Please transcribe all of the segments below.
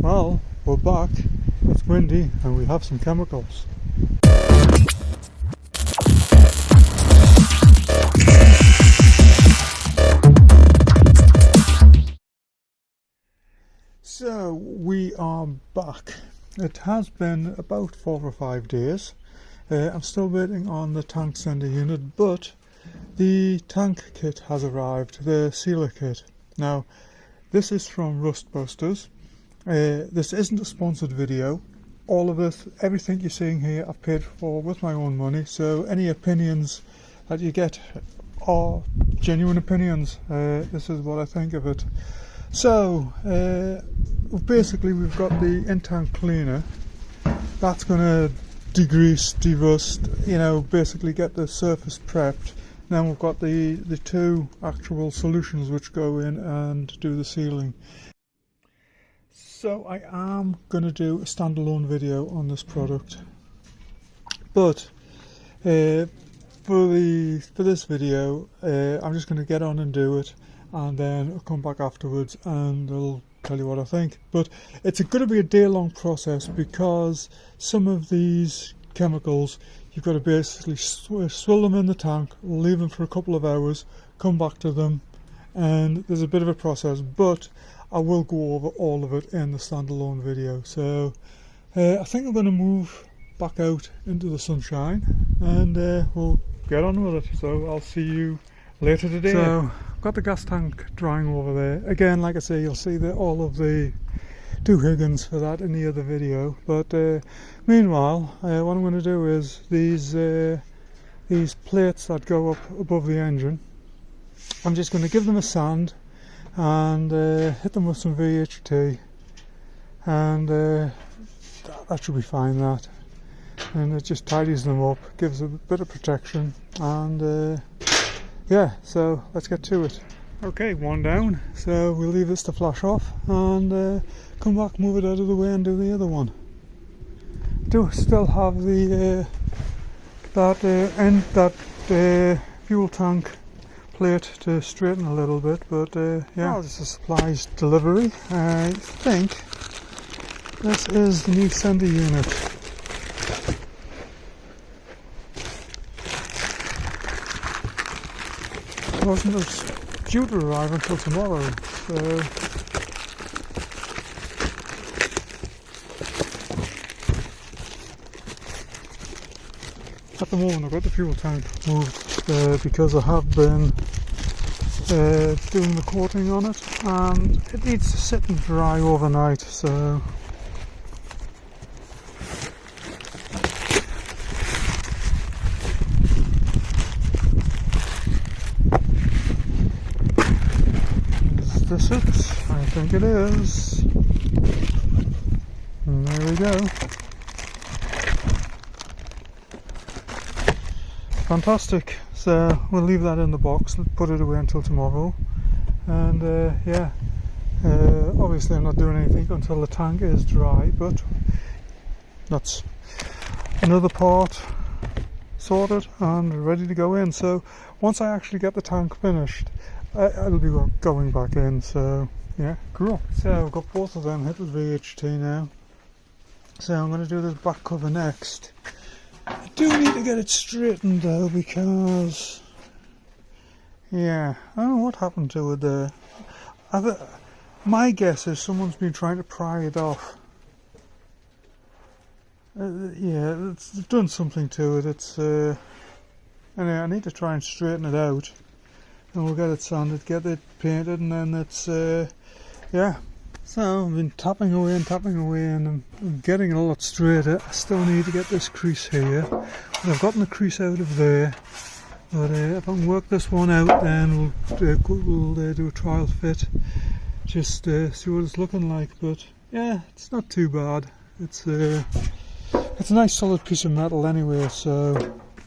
Well, we're back, it's windy and we have some chemicals. So we are back. It has been about 4 or 5 days. I'm still waiting on the tank sender unit, but the tank kit has arrived, the sealer kit. Now this is from Rustbusters. This isn't a sponsored video. All of it, everything you're seeing here, I've paid for with my own money, so any opinions that you get are genuine opinions. This is what I think of it. So basically we've got the in-tank cleaner that's going to degrease, derust, you know, basically get the surface prepped. Then we've got the two actual solutions which go in and do the sealing. So I am going to do a standalone video on this product, but for this video I'm just going to get on and do it, and then I'll come back afterwards and I'll tell you what I think. But it's going to be a day-long process because some of these chemicals you've got to basically swill them in the tank, leave them for a couple of hours, come back to them, and there's a bit of a process, but I will go over all of it in the standalone video. So I think I'm going to move back out into the sunshine and we'll get on with it. So I'll see you later today. So I've got the gas tank drying over there. Again, like I say, you'll see all of the doohiggins for that in the other video. But meanwhile, what I'm going to do is these plates that go up above the engine, I'm just going to give them a sand and hit them with some VHT, and that should be fine, that, and it just tidies them up, gives a bit of protection, and yeah, so let's get to it. Okay, one down, so we'll leave this to flash off and come back, move it out of the way and do the other one. Do still have the that fuel tank plate to straighten a little bit, but yeah, well, this is supplies delivery. I think this is the new sender unit. It wasn't due to arrive until tomorrow, so at the moment I've got the fuel tank moved because I have been doing the coating on it, and it needs to sit and dry overnight. So is this it? I think it is. And there we go. Fantastic. So we'll leave that in the box, put it away until tomorrow, and yeah, obviously I'm not doing anything until the tank is dry, but that's another part sorted and ready to go in. So once I actually get the tank finished, it'll be going back in. So yeah, cool. So I've got both of them hit with VHT now, so I'm going to do the back cover next. I do need to get it straightened though, because yeah, I don't know what happened to it there. My guess is someone's been trying to pry it off. Yeah, they've done something to it. It's anyway, I need to try and straighten it out, and we'll get it sanded, get it painted, and then it's yeah. So I've been tapping away and I'm getting a lot straighter. I still need to get this crease here, but I've gotten the crease out of there. But if I can work this one out, then we'll do a trial fit, just see what it's looking like. But yeah, it's not too bad. It's a nice solid piece of metal anyway, so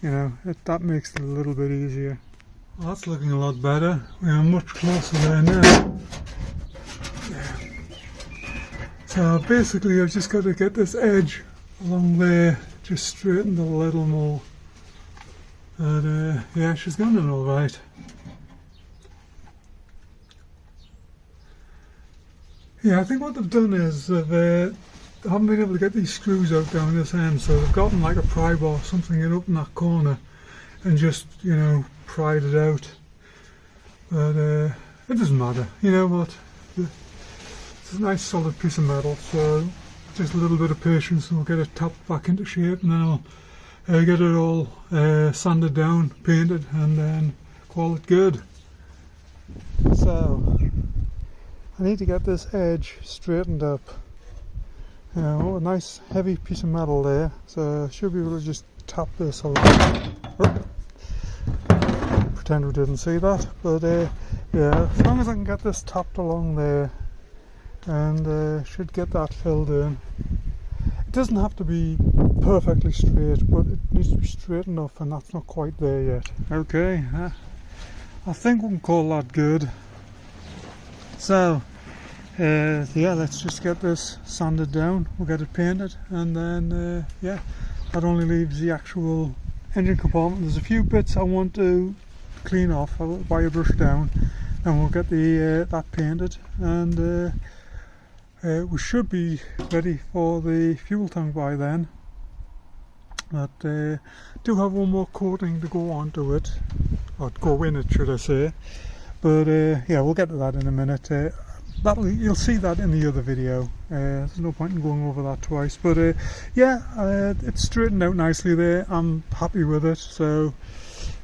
you know that makes it a little bit easier. Well, that's looking a lot better. We are much closer there now. So basically I've just got to get this edge along there just straightened a little more, and yeah, she's going in alright. Yeah, I think what they've done is they haven't been able to get these screws out down this end, so they've gotten like a pry bar, something in up in that corner, and just, you know, pried it out. But it doesn't matter, you know what, it's a nice solid piece of metal, so just a little bit of patience and we'll get it tapped back into shape, and then I'll get it all sanded down, painted, and then call it good. So I need to get this edge straightened up. You know, a nice heavy piece of metal there, so I should be able to just tap this a lot. Pretend we didn't see that, but yeah, as long as I can get this tapped along there, and should get that filled in. It doesn't have to be perfectly straight, but it needs to be straight enough, and that's not quite there yet. Okay, I think we can call that good. So yeah, let's just get this sanded down, we'll get it painted, and then yeah, that only leaves the actual engine compartment. There's a few bits I want to clean off. I'll wire brush down, and we'll get the that painted, and we should be ready for the fuel tank by then. But do have one more coating to go onto it, or go in it should I say, but yeah, we'll get to that in a minute. You'll see that in the other video. There's no point in going over that twice, but yeah, it's straightened out nicely there. I'm happy with it, so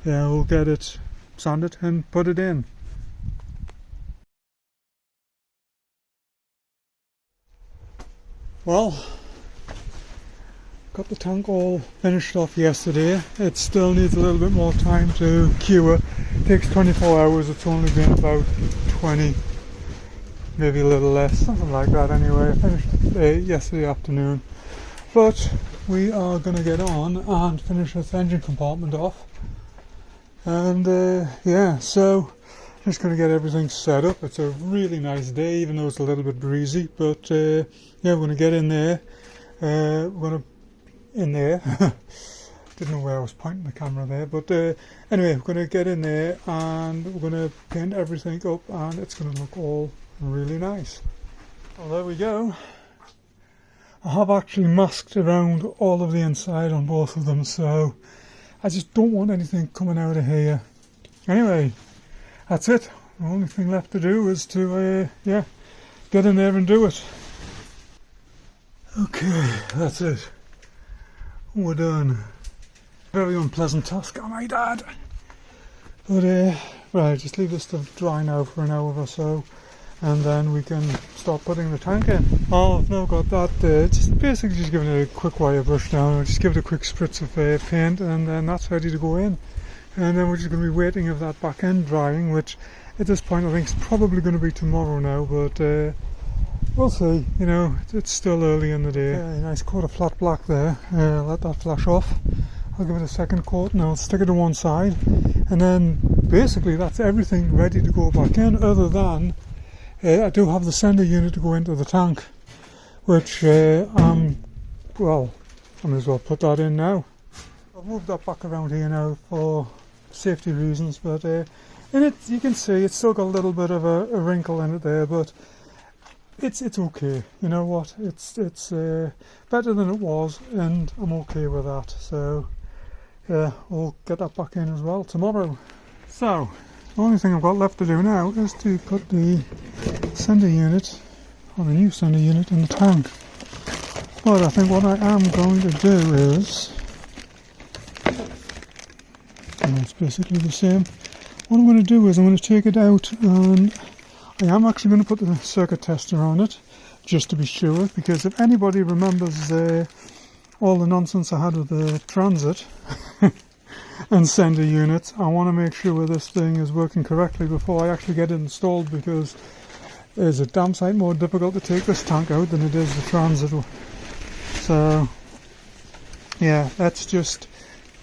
yeah, we'll get it sanded and put it in. Well, got the tank all finished off yesterday. It still needs a little bit more time to cure. It takes 24 hours, it's only been about 20, maybe a little less, something like that anyway. I finished it yesterday afternoon. But we are going to get on and finish this engine compartment off. And yeah, so just going to get everything set up. It's a really nice day, even though it's a little bit breezy, but yeah, we're going to get in there. We're going to in there didn't know where I was pointing the camera there, but anyway, we're going to get in there and we're going to paint everything up, and it's going to look all really nice. Well, there we go. I have actually masked around all of the inside on both of them, so I just don't want anything coming out of here. Anyway, that's it. The only thing left to do is to yeah, get in there and do it. Okay, that's it. We're done. Very unpleasant task, I might add. But right, just leave this to dry now for an hour or so, and then we can start putting the tank in. Oh, I've now got that just basically just giving it a quick wire brush down. I'll just give it a quick spritz of paint, and then that's ready to go in. And then we're just going to be waiting of that back end drying, which at this point I think it's probably going to be tomorrow now, but we'll see. You know, it's still early in the day. Yeah, nice coat of flat black there. Let that flash off. I'll give it a second coat and I'll stick it to one side, and then basically that's everything ready to go back in, other than I do have the sender unit to go into the tank, which well, I may as well put that in now. I've moved that back around here now for safety reasons, but in it you can see it's still got a little bit of a wrinkle in it there, but it's okay. You know what, it's better than it was, and I'm okay with that. So yeah, we'll get that back in as well tomorrow. So the only thing I've got left to do now is to put the sender unit, or the new sender unit, in the tank. But I think what I am going to do is, and it's basically the same, what I'm going to do is I'm going to take it out, and I am actually going to put the circuit tester on it, just to be sure, because if anybody remembers all the nonsense I had with the transit and sender units, I want to make sure this thing is working correctly before I actually get it installed, because it's a damn sight more difficult to take this tank out than it is the transit. So yeah, let's just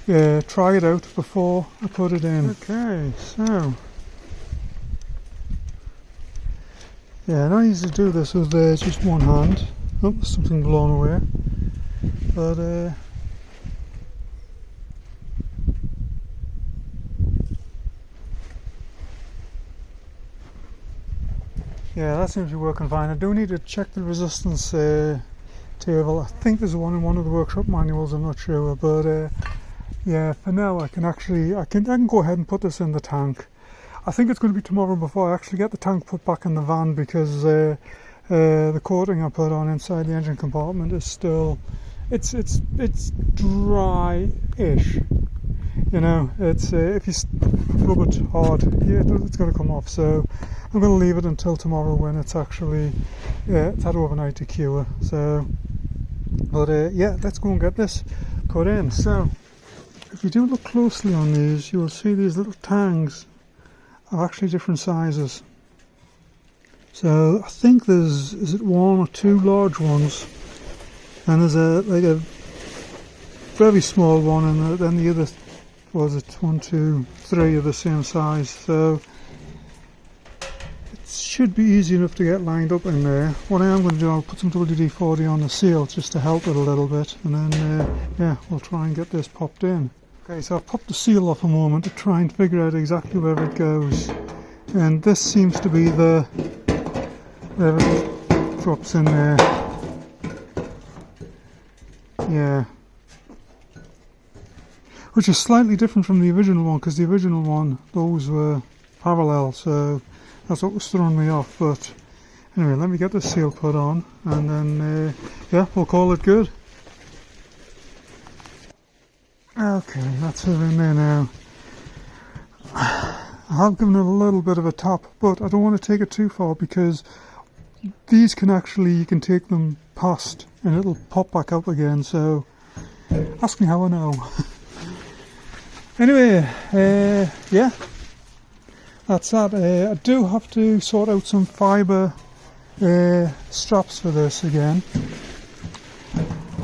try it out before I put it in. Okay, so yeah, not easy to do this with just one hand. Oh, there's something blown away. But Yeah, that seems to be working fine. I do need to check the resistance table. I think there's one in one of the workshop manuals, I'm not sure, but yeah, for now I can go ahead and put this in the tank. I think it's going to be tomorrow before I actually get the tank put back in the van, because the coating I put on inside the engine compartment is still, it's dry-ish. You know, it's if you rub it hard, yeah, it's going to come off. So I'm going to leave it until tomorrow when it's actually it's had overnight to cure. So, but yeah, let's go and get this put in. So if you do look closely on these, you'll see these little tangs are actually different sizes. So I think is it one or two large ones, and there's a very small one, and then the other, was it 1, 2, 3 of the same size. So it should be easy enough to get lined up in there. What I am going to do, I'll put some WD-40 on the seal just to help it a little bit, and then yeah, we'll try and get this popped in. Okay, so I've popped the seal off a moment to try and figure out exactly where it goes, and this seems to be there it drops in there. Yeah, which is slightly different from the original one, because the original one, those were parallel, so that's what was throwing me off. But anyway, let me get the seal put on, and then yeah, we'll call it good. Okay, that's it in there now. I have given it a little bit of a tap, but I don't want to take it too far, because these can actually, you can take them past and it'll pop back up again. So ask me how I know. Anyway, yeah, that's that. I do have to sort out some fibre straps for this again.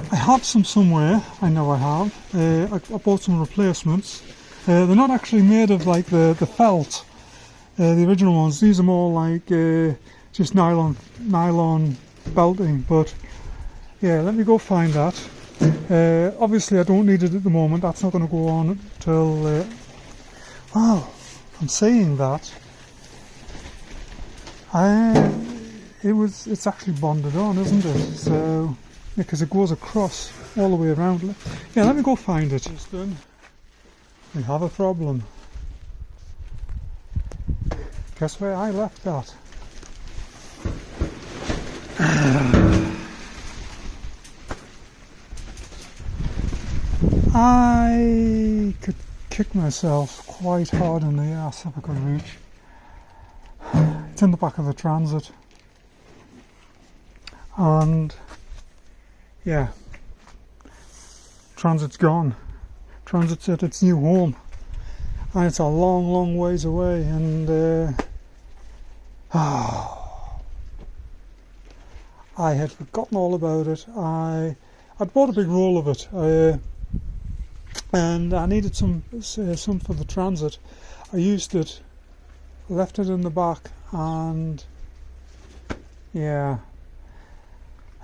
I have some somewhere, I know I have. I bought some replacements. They're not actually made of like the felt, the original ones. These are more like just nylon belting. But yeah, let me go find that. Obviously I don't need it at the moment. That's not going to go on until well, I'm saying that it's actually bonded on, isn't it? So because it goes across all the way around. Yeah, let me go find it. Just done. We have a problem. Guess where I left that? I could kick myself quite hard in the ass if I could reach. It's in the back of the Transit, and yeah, Transit's gone. Transit's at its new home, and it's a long ways away, and I had forgotten all about it. I'd bought a big roll of it, and I needed some for the Transit. I used it, left it in the back, and yeah.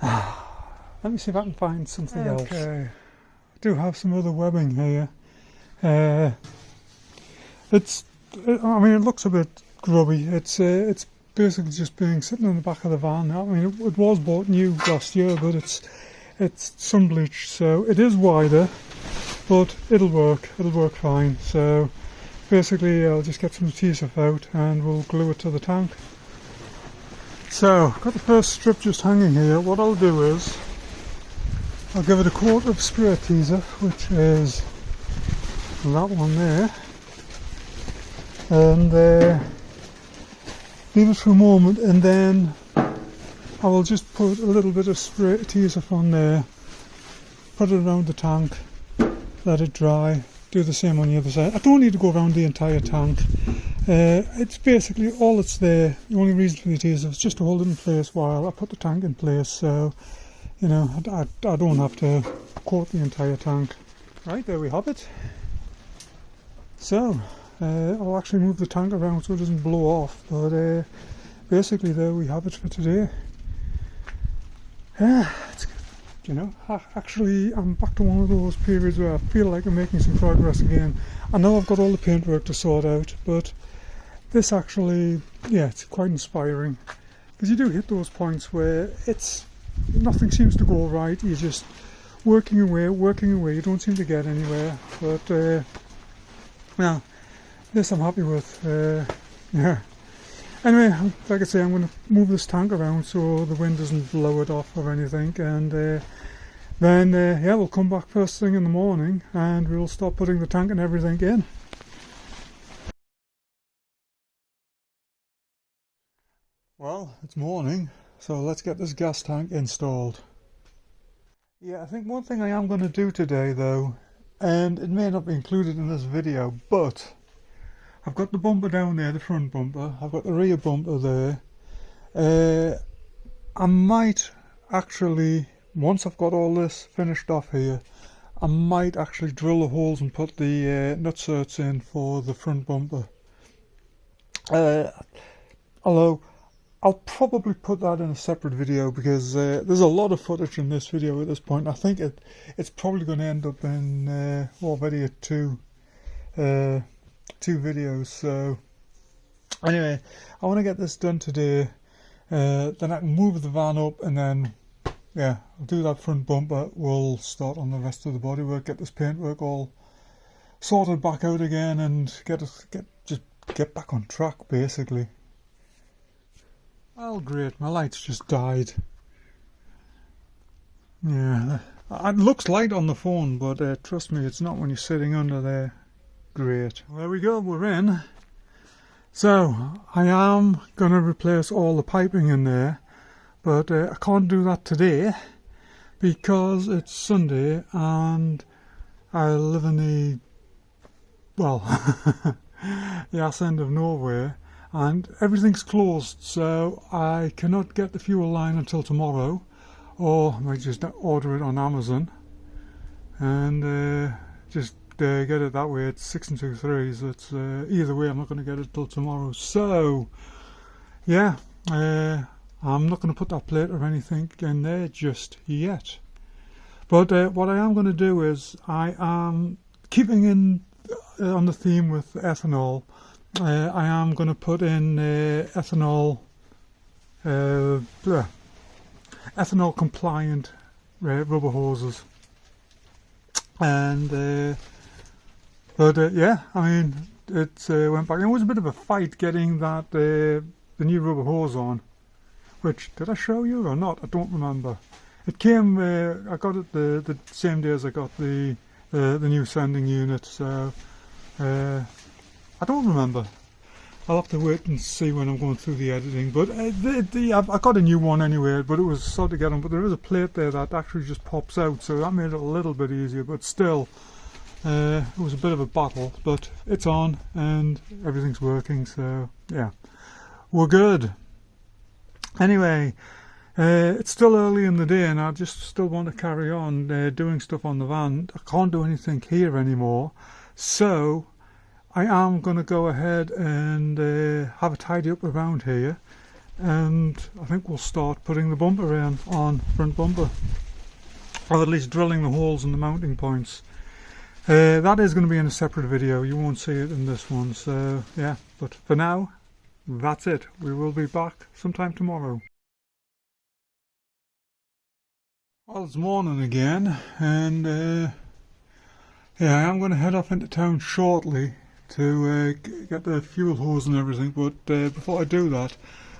Let me see if I can find something else. Okay, I do have some other webbing here. I mean, it looks a bit grubby. It's basically just being sitting in the back of the van. I mean, it was bought new last year, but it's sun bleached, so it is wider, but it'll work fine. So basically I'll just get some adhesive out and we'll glue it to the tank. So I've got the first strip just hanging here. What I'll do is I'll give it a coat of spray adhesive, which is that one there, and leave it for a moment, and then I will just put a little bit of spray adhesive on there, put it around the tank, let it dry, do the same on the other side. I don't need to go around the entire tank. It's basically all it's there. The only reason for the adhesive is just to hold it in place while I put the tank in place, so you know, I don't have to coat the entire tank. Right, there we have it. So I'll actually move the tank around so it doesn't blow off, but basically there we have it for today. It's, you know, actually I'm back to one of those periods where I feel like I'm making some progress again. I know I've got all the paintwork to sort out, but this actually, yeah, it's quite inspiring. because you do hit those points where nothing seems to go right. You're just working away, you don't seem to get anywhere. But yeah, this I'm happy with. Yeah. Anyway, like I say, I'm going to move this tank around so the wind doesn't blow it off or anything, and then yeah, we'll come back first thing in the morning and we'll start putting the tank and everything in. Well, it's morning, so let's get this gas tank installed. Yeah, I think one thing I am going to do today though, and it may not be included in this video, but I've got the bumper down there, the front bumper, I've got the rear bumper there. I might actually, once I've got all this finished off here, I might actually drill the holes and put the nutserts in for the front bumper. Although I'll probably put that in a separate video because there's a lot of footage in this video at this point. I think it's probably going to end up in already at two videos. So anyway, I want to get this done today. Then I can move the van up, and then yeah, I'll do that front bumper. We'll start on the rest of the bodywork, get this paintwork all sorted back out again, and get back on track basically. Oh great, my lights just died. Yeah, it looks light on the phone, but trust me, it's not when you're sitting under there. Great. There we go, we're in. So, I am going to replace all the piping in there, but I can't do that today because it's Sunday and I live in the, well, the ass end of nowhere, and everything's closed, so I cannot get the fuel line until tomorrow, or I might just order it on Amazon and just get it that way. It's 6 2/3, so it's either way I'm not going to get it till tomorrow. So yeah, I'm not going to put that plate or anything in there just yet, but what I am going to do is I am keeping in on the theme with ethanol. I am going to put in ethanol compliant rubber hoses, and but yeah, I mean, it went back. It was a bit of a fight getting that the new rubber hose on, which, did I show you or not? I don't remember. It came, I got it the same day as I got the new sending unit, so I don't remember. I'll have to wait and see when I'm going through the editing, but I got a new one anyway, but it was hard to get on. But there is a plate there that actually just pops out, so that made it a little bit easier, but still it was a bit of a battle, but it's on and everything's working, so yeah, we're good. Anyway, it's still early in the day and I just still want to carry on doing stuff on the van. I can't do anything here anymore, so I am going to go ahead and have a tidy up around here, and I think we'll start putting the bumper in on front bumper, or at least drilling the holes in the mounting points. That is going to be in a separate video, you won't see it in this one, so yeah, but for now, that's it. We will be back sometime tomorrow. Well, it's morning again, and yeah, I am going to head off into town shortly to get the fuel hose and everything, but before I do that,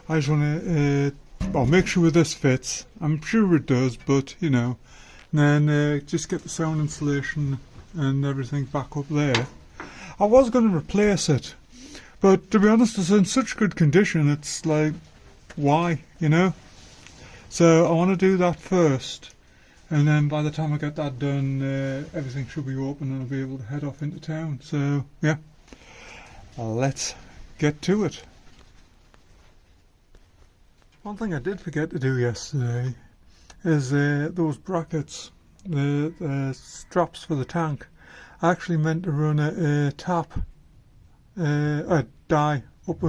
I just want to well, make sure this fits. I'm sure it does, but you know, and then just get the sound insulation and everything back up there. I was going to replace it, but to be honest, it's in such good condition, it's like, why, you know? So I want to do that first, and then by the time I get that done, everything should be open and I'll be able to head off into town. So yeah, let's get to it. One thing I did forget to do yesterday is those brackets, the straps for the tank. I actually meant to run a dye up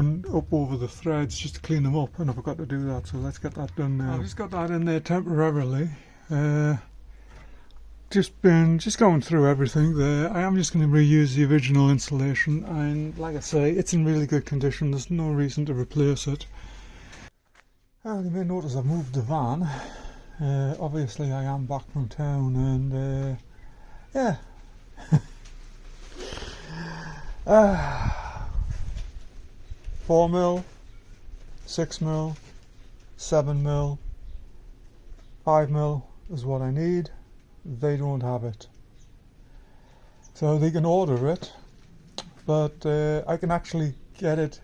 over the threads just to clean them up, and I forgot to do that, so let's get that done now. I've just got that in there temporarily. Just going through everything there. I am just going to reuse the original insulation, and like I say, it's in really good condition. There's no reason to replace it. Well, you may notice I've moved the van. Obviously I am back from town, and yeah. 4mm, 6mm, 7mm, 5mm is what I need. They don't have it, so they can order it, but I can actually get it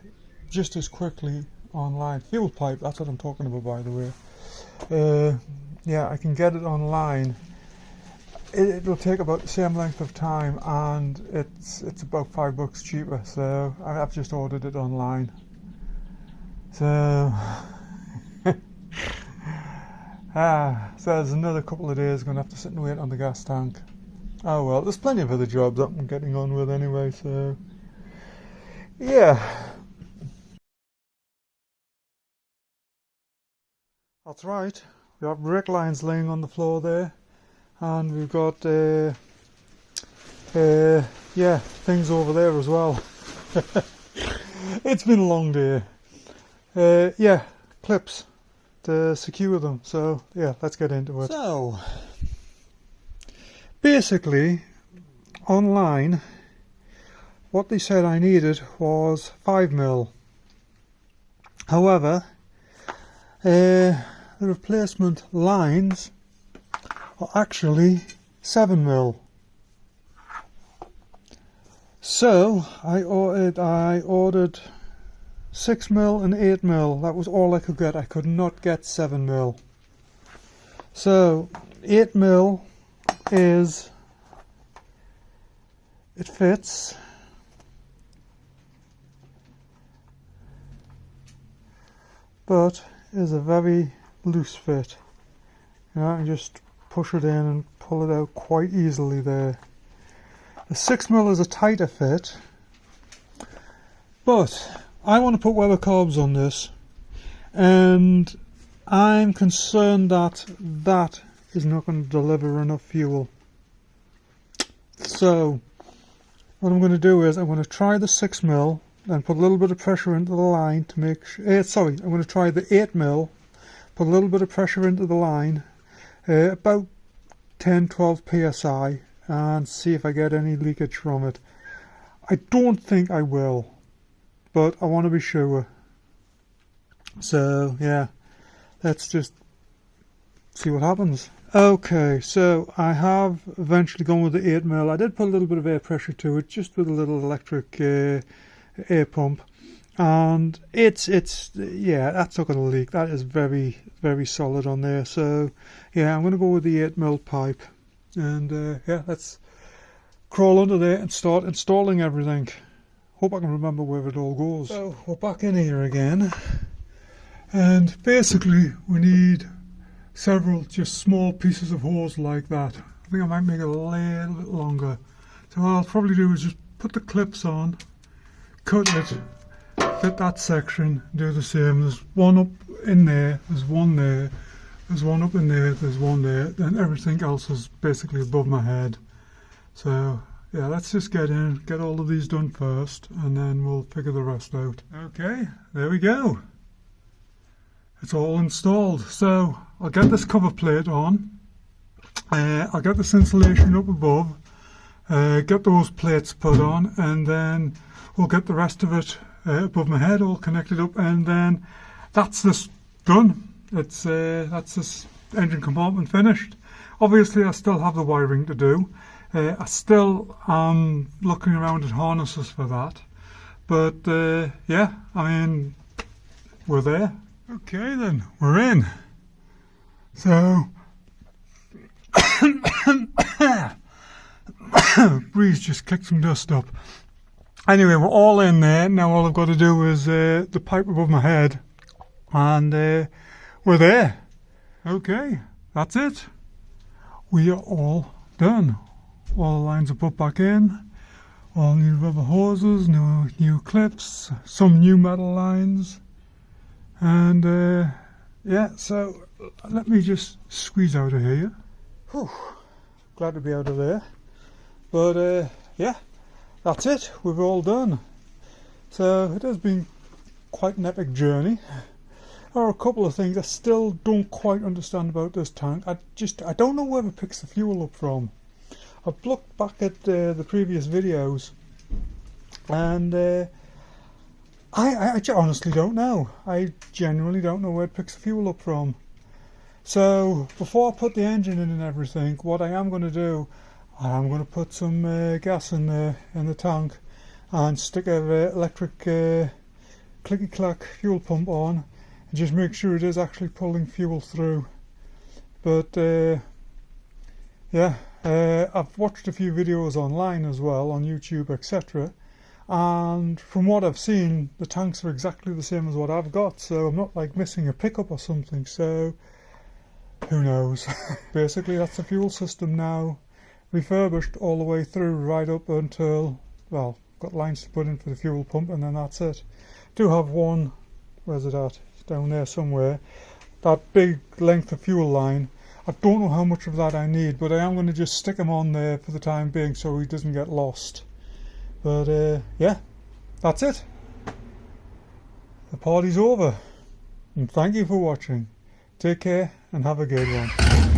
just as quickly online. Fuel pipe, that's what I'm talking about, by the way. Yeah, I can get it online. It'll take about the same length of time, and it's about $5 cheaper, so I've just ordered it online. So so there's another couple of days going to have to sit and wait on the gas tank. Oh well, there's plenty of other jobs that I'm getting on with anyway, so yeah. That's right, we have brake lines laying on the floor there, and we've got yeah, things over there as well. It's been a long day. Yeah, clips to secure them, so yeah, let's get into it. So basically online what they said I needed was 5mm. However, the replacement lines are actually 7mm. So I ordered 6mm and 8mm. That was all I could get. I could not get 7mm. So 8mm it fits, but is a very loose fit. You know, I can just push it in and pull it out quite easily there. The 6mm is a tighter fit, but I want to put weather carbs on this, and I'm concerned that that is not going to deliver enough fuel. So what I'm going to do is I'm going to try the 6mm and put a little bit of pressure into the line to make sure, sorry, I'm going to try the 8mm, put a little bit of pressure into the line, about 10-12 psi, and see if I get any leakage from it. I don't think I will, but I want to be sure. So yeah, let's just see what happens. Okay, so I have eventually gone with the 8mm. I did put a little bit of air pressure to it, just with a little electric air pump, and it's yeah, that's not going to leak. That is very, very solid on there. So yeah, I'm going to go with the 8mm pipe, and yeah, let's crawl under there and start installing everything. Hope I can remember where it all goes. So we're back in here again, and basically we need several just small pieces of hose like that. I think I might make it a little bit longer. So what I'll probably do is just put the clips on, cut it, fit that section, do the same. There's one up in there, there's one there, there's one up in there, there's one there, then everything else is basically above my head. So yeah, let's just get in, get all of these done first, and then we'll figure the rest out. Okay, there we go. It's all installed. So I'll get this cover plate on, I'll get this insulation up above, get those plates put on, and then we'll get the rest of it above my head all connected up, and then that's this done. That's this engine compartment finished. Obviously I still have the wiring to do. I still am looking around at harnesses for that, but yeah, I mean, we're there. Okay then, we're in. So breeze just kicked some dust up. Anyway, we're all in there. Now all I've got to do is the pipe above my head, and we're there. Okay, that's it. We are all done. All the lines are put back in. All new rubber hoses, new clips, some new metal lines. And yeah, so let me just squeeze out of here. Whew, glad to be out of there. But yeah, that's it. We're all done. So it has been quite an epic journey. are a couple of things I still don't quite understand about this tank. I don't know where it picks the fuel up from. I've looked back at the previous videos, and I honestly don't know. I genuinely don't know where it picks the fuel up from. So before I put the engine in and everything, what I am going to do, I am going to put some gas in the tank and stick an electric clicky-clack fuel pump on and just make sure it is actually pulling fuel through. But yeah, I've watched a few videos online as well, on YouTube, etc. And from what I've seen, the tanks are exactly the same as what I've got, so I'm not like missing a pickup or something, so who knows. Basically that's the fuel system now, refurbished all the way through, right up until, well, got lines to put in for the fuel pump, and then that's it. Do have one, where's it at? It's down there somewhere, that big length of fuel line. I don't know how much of that I need, but I am going to just stick him on there for the time being so he doesn't get lost. But yeah, that's it. The party's over, and thank you for watching. Take care and have a good one.